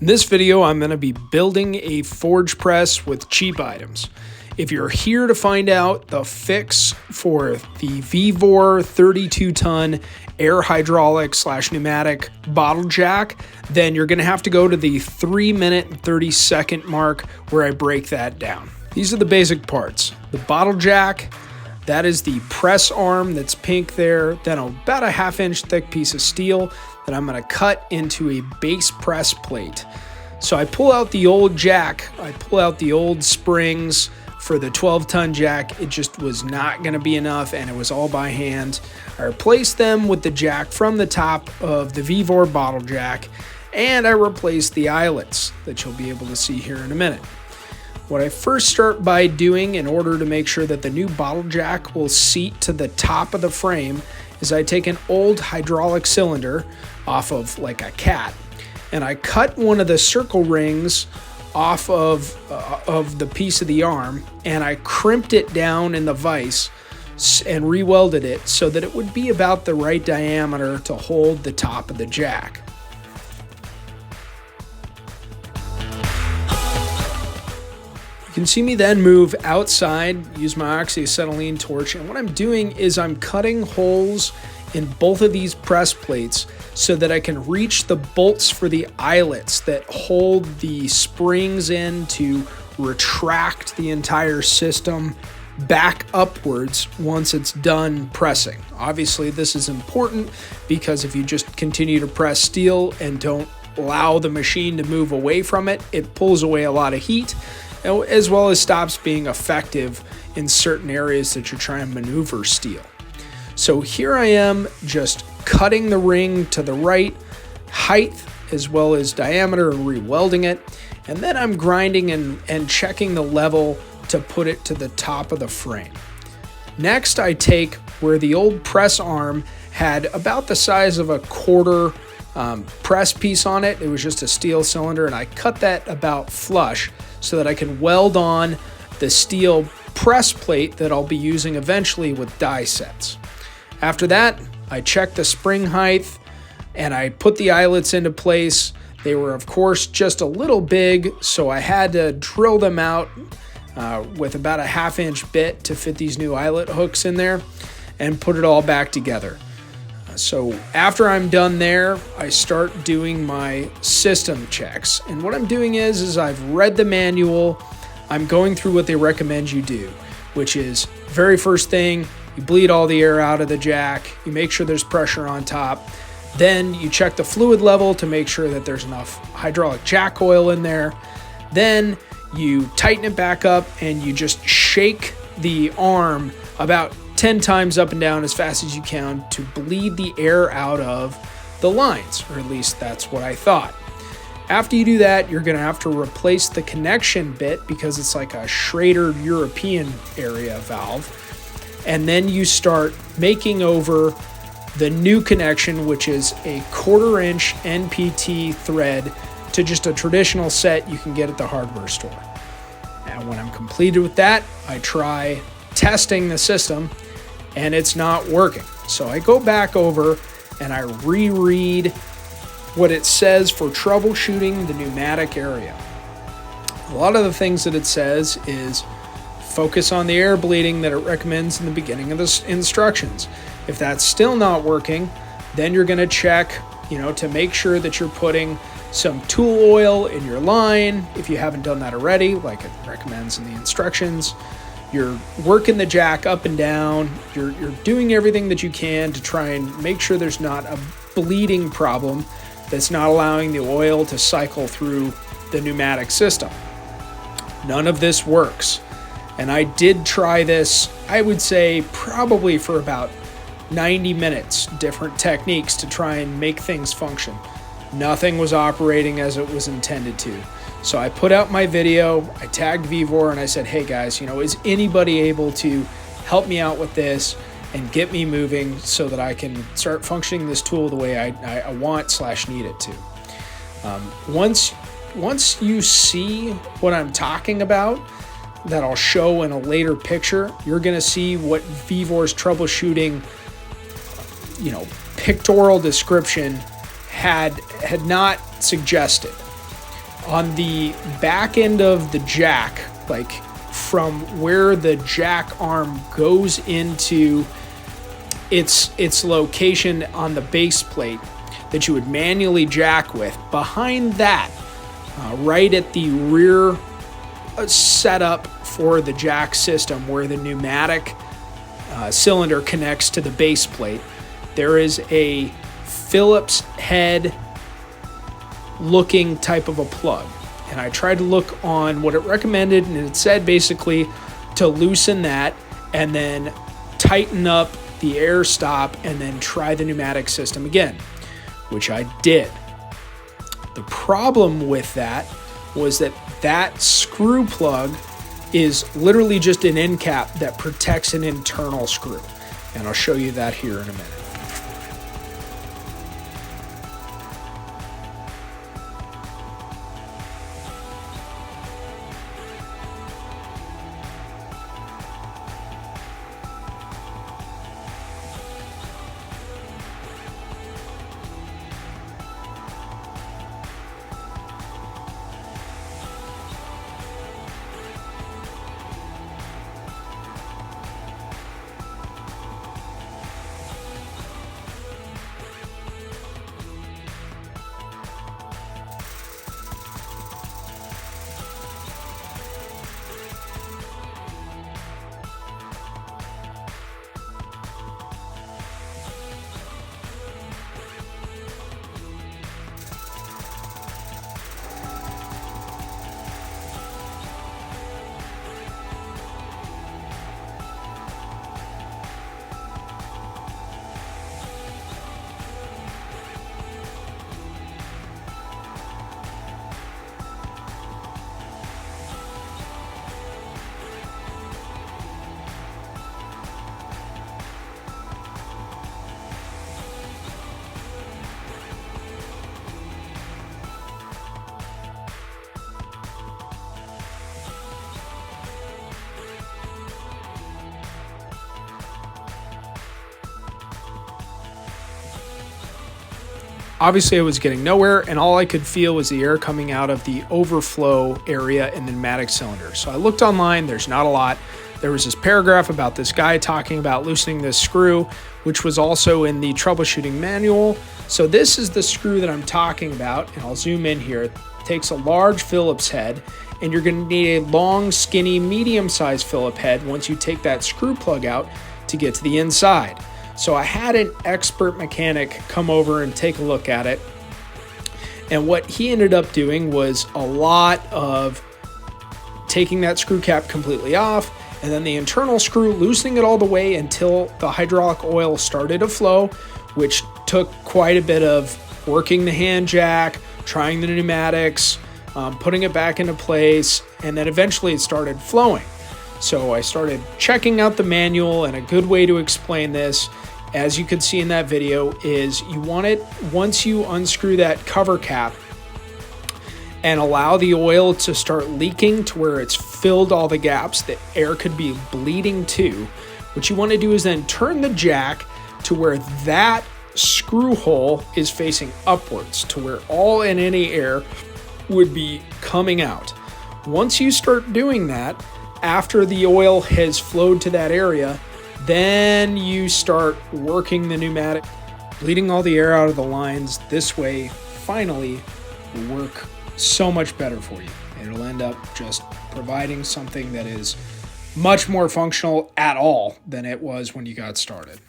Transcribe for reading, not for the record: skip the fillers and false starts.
In this video, I'm going to be building a forge press with cheap items. If you're here to find out the fix for the Vevor 32-ton air hydraulic / pneumatic bottle jack, then you're going to have to go to the 3-minute and 30-second mark where I break that down. These are the basic parts. The bottle jack, that is the press arm that's pink there, then about a 1/2 inch thick piece of steel that I'm going to cut into a base press plate. So I pull out the old jack, I pull out the old springs for the 12-ton jack. It just was not going to be enough, and it was all by hand. I replaced them with the jack from the top of the Vevor bottle jack, and I replaced the eyelets that you'll be able to see here in a minute. What I first start by doing in order to make sure that the new bottle jack will seat to the top of the frame is I take an old hydraulic cylinder off of like a cat, and I cut one of the circle rings off of the piece of the arm, and I crimped it down in the vise and re-welded it so that it would be about the right diameter to hold the top of the jack. You can see me then move outside, use my oxyacetylene torch, and what I'm doing is I'm cutting holes in both of these press plates so that I can reach the bolts for the eyelets that hold the springs in to retract the entire system back upwards once it's done pressing. Obviously, this is important because if you just continue to press steel and don't allow the machine to move away from it, it pulls away a lot of heat, as well as stops being effective in certain areas that you're trying to maneuver steel. So here I am just cutting the ring to the right height as well as diameter and re-welding it. And then I'm grinding and checking the level to put it to the top of the frame. Next, I take where the old press arm had about the size of a quarter press piece on it. It was just a steel cylinder, and I cut that about flush so that I can weld on the steel press plate that I'll be using eventually with die sets. After that, I checked the spring height and I put the eyelets into place. They were, of course, just a little big, so I had to drill them out with about a 1/2 inch bit to fit these new eyelet hooks in there and put it all back together. So after I'm done there, I start doing my system checks. And what I'm doing is I've read the manual. I'm going through what they recommend you do, which is very first thing, you bleed all the air out of the jack. You make sure there's pressure on top. Then you check the fluid level to make sure that there's enough hydraulic jack oil in there. Then you tighten it back up and you just shake the arm about 10 times up and down as fast as you can to bleed the air out of the lines, or at least that's what I thought. After you do that, you're going to have to replace the connection bit because it's like a Schrader European area valve. And then you start making over the new connection, which is a 1/4 inch NPT thread to just a traditional set you can get at the hardware store. And when I'm completed with that, I try testing the system and it's not working. So I go back over and I reread what it says for troubleshooting the pneumatic area. A lot of the things that it says is focus on the air bleeding that it recommends in the beginning of the instructions. If that's still not working, then you're going to check, to make sure that you're putting some tool oil in your line if you haven't done that already, like it recommends in the instructions. You're working the jack up and down. You're doing everything that you can to try and make sure there's not a bleeding problem that's not allowing the oil to cycle through the pneumatic system. None of this works. And I did try this, I would say probably for about 90 minutes, different techniques to try and make things function. Nothing was operating as it was intended to. So I put out my video, I tagged Vevor, and I said, hey guys, is anybody able to help me out with this and get me moving so that I can start functioning this tool the way I want / need it to. Once you see what I'm talking about, that I'll show in a later picture, you're going to see what Vevor's troubleshooting, pictorial description had not suggested. On the back end of the jack, like from where the jack arm goes into its location on the base plate that you would manually jack with, behind that, right at the rear setup for the jack system where the pneumatic cylinder connects to the base plate, there is a Phillips head looking type of a plug. And I tried to look on what it recommended, and it said basically to loosen that and then tighten up the air stop and then try the pneumatic system again, which I did. The problem with that was that screw plug is literally just an end cap that protects an internal screw. And I'll show you that here in a minute. Obviously, I was getting nowhere, and all I could feel was the air coming out of the overflow area in the pneumatic cylinder. So I looked online, there's not a lot. There was this paragraph about this guy talking about loosening this screw, which was also in the troubleshooting manual. So this is the screw that I'm talking about, and I'll zoom in here. It takes a large Phillips head, and you're gonna need a long, skinny, medium-sized Phillips head once you take that screw plug out to get to the inside. So I had an expert mechanic come over and take a look at it. And what he ended up doing was a lot of taking that screw cap completely off, and then the internal screw, loosening it all the way until the hydraulic oil started to flow, which took quite a bit of working the hand jack, trying the pneumatics, putting it back into place, and then eventually it started flowing. So I started checking out the manual, and a good way to explain this, as you can see in that video, is you want it, once you unscrew that cover cap and allow the oil to start leaking to where it's filled all the gaps that air could be bleeding to, what you want to do is then turn the jack to where that screw hole is facing upwards to where all and any air would be coming out. Once you start doing that, after the oil has flowed to that area, then you start working the pneumatic, bleeding all the air out of the lines. This way, finally, will work so much better for you. It'll end up just providing something that is much more functional at all than it was when you got started.